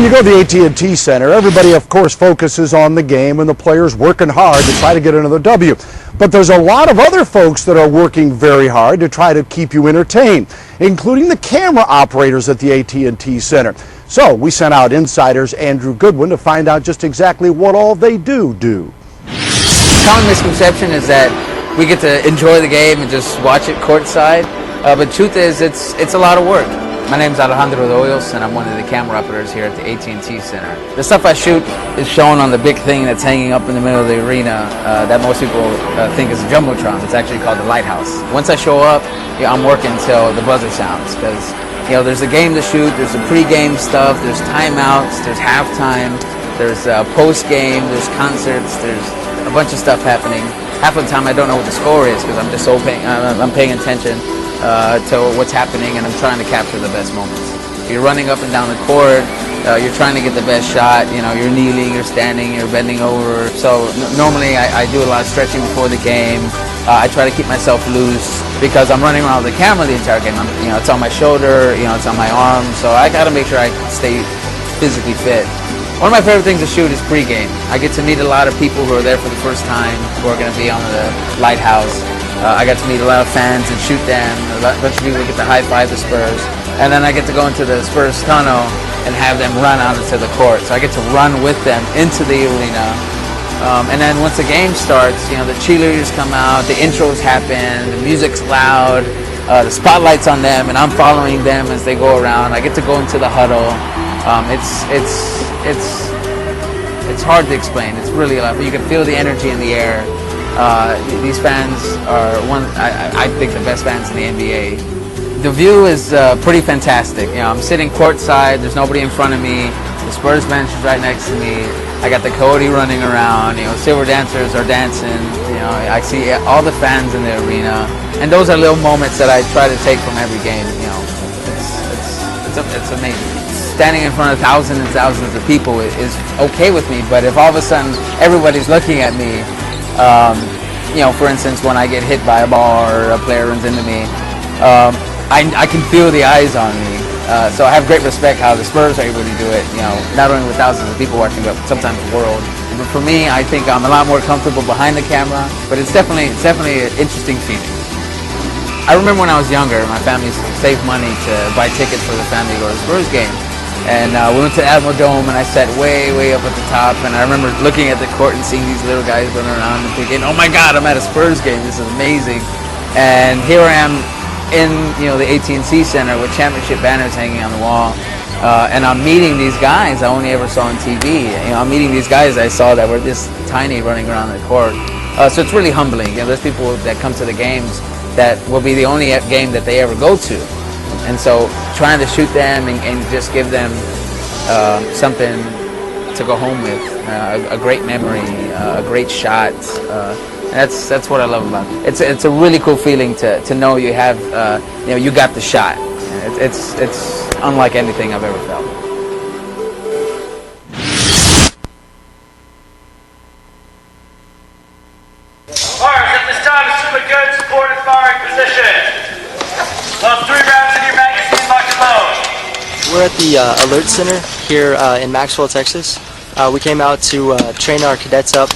you go to the AT&T Center, everybody, of course, focuses on the game and the players working hard to try to get another W. But there's a lot of other folks that are working very hard to try to keep you entertained, including the camera operators at the AT&T Center. So we sent out insiders Andrew Goodwin to find out just exactly what all they do. Common misconception is that we get to enjoy the game and just watch it courtside, but truth is it's a lot of work. My name's Alejandro Doyos, and I'm one of the camera operators here at the AT&T Center. The stuff I shoot is shown on the big thing that's hanging up in the middle of the arena that most people think is a jumbotron. It's actually called the lighthouse. Once I show up, I'm working until the buzzer sounds, because there's a game to shoot, there's the pre-game stuff, there's timeouts, there's halftime, there's post-game, there's concerts, there's a bunch of stuff happening. Half of the time I don't know what the score is because I'm just I'm paying attention to what's happening, and I'm trying to capture the best moments. You're running up and down the court, you're trying to get the best shot, you're kneeling, you're standing, you're bending over. So normally I do a lot of stretching before the game. I try to keep myself loose because I'm running around with the camera the entire game. It's on my shoulder, it's on my arm, so I gotta make sure I stay physically fit. One of my favorite things to shoot is pregame. I get to meet a lot of people who are there for the first time, who are going to be on the lighthouse. I got to meet a lot of fans and shoot them. A bunch of people get to high-five the Spurs. And then I get to go into the Spurs tunnel and have them run out into the court. So I get to run with them into the arena. And then once the game starts, the cheerleaders come out, the intros happen, the music's loud, the spotlight's on them, and I'm following them as they go around. I get to go into the huddle. It's hard to explain. It's really a lot. You can feel the energy in the air. These fans are I think the best fans in the NBA. The view is pretty fantastic. I'm sitting courtside. There's nobody in front of me. The Spurs bench is right next to me. I got the Coyote running around. Silver dancers are dancing. I see all the fans in the arena, and those are little moments that I try to take from every game. It's amazing. Standing in front of thousands and thousands of people is okay with me, but if all of a sudden everybody's looking at me, for instance, when I get hit by a ball or a player runs into me, I can feel the eyes on me. So I have great respect how the Spurs are able to do it, not only with thousands of people watching, but sometimes the world. But for me, I think I'm a lot more comfortable behind the camera, but it's definitely an interesting feeling. I remember when I was younger, my family saved money to buy tickets for the family to go to the Spurs game. And we went to Admiral Dome, and I sat way, way up at the top. And I remember looking at the court and seeing these little guys running around and thinking, "Oh my God, I'm at a Spurs game. This is amazing." And here I am in the AT&T Center with championship banners hanging on the wall, and I'm meeting these guys I only ever saw on TV. I'm meeting these guys I saw that were this tiny running around the court. So it's really humbling. There's people that come to the games that will be the only game that they ever go to. And so trying to shoot them and just give them something to go home with, a great memory, a great shot. That's what I love about it. It's a really cool feeling to know you have, you got the shot. It's unlike anything I've ever felt. Mars, at this time, assume a good supported firing position. Load 3 rounds in your magazine, lock and load. We're at the Alert Center here in Maxwell, Texas. We came out to train our cadets up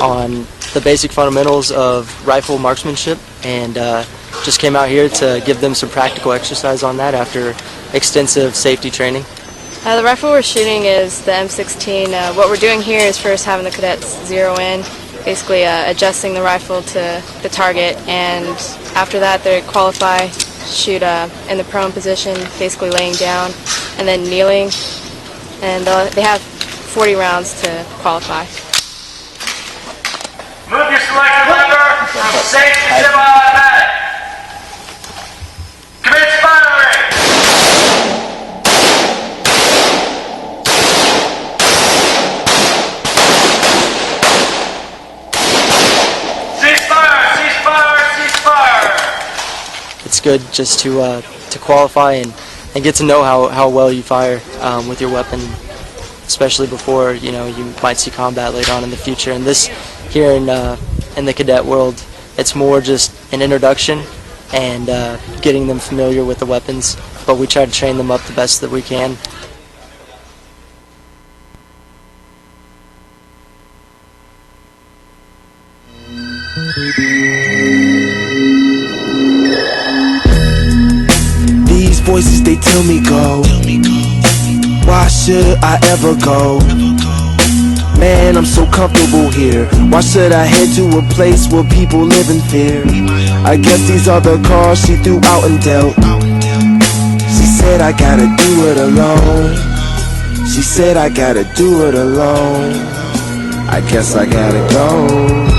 on the basic fundamentals of rifle marksmanship, and just came out here to give them some practical exercise on that after extensive safety training. The rifle we're shooting is the M16. What we're doing here is first having the cadets zero in, basically adjusting the rifle to the target, and after that they qualify, shoot in the prone position, basically laying down, and then kneeling, and they have 40 rounds to qualify. Move your selector lever from safe to semi-automatic. Commence firing. Cease fire, cease fire, cease fire. It's good just to qualify and get to know how well you fire with your weapon, especially before you might see combat later on in the future. And this here in the cadet world, it's more just an introduction and getting them familiar with the weapons, but we try to train them up the best that we can. voices, they tell me go. Why should I ever go? Man, I'm so comfortable here. Why should I head to a place where people live in fear? I guess these are the cards she threw out and dealt. She said I gotta do it alone. She said I gotta do it alone. I guess I gotta go.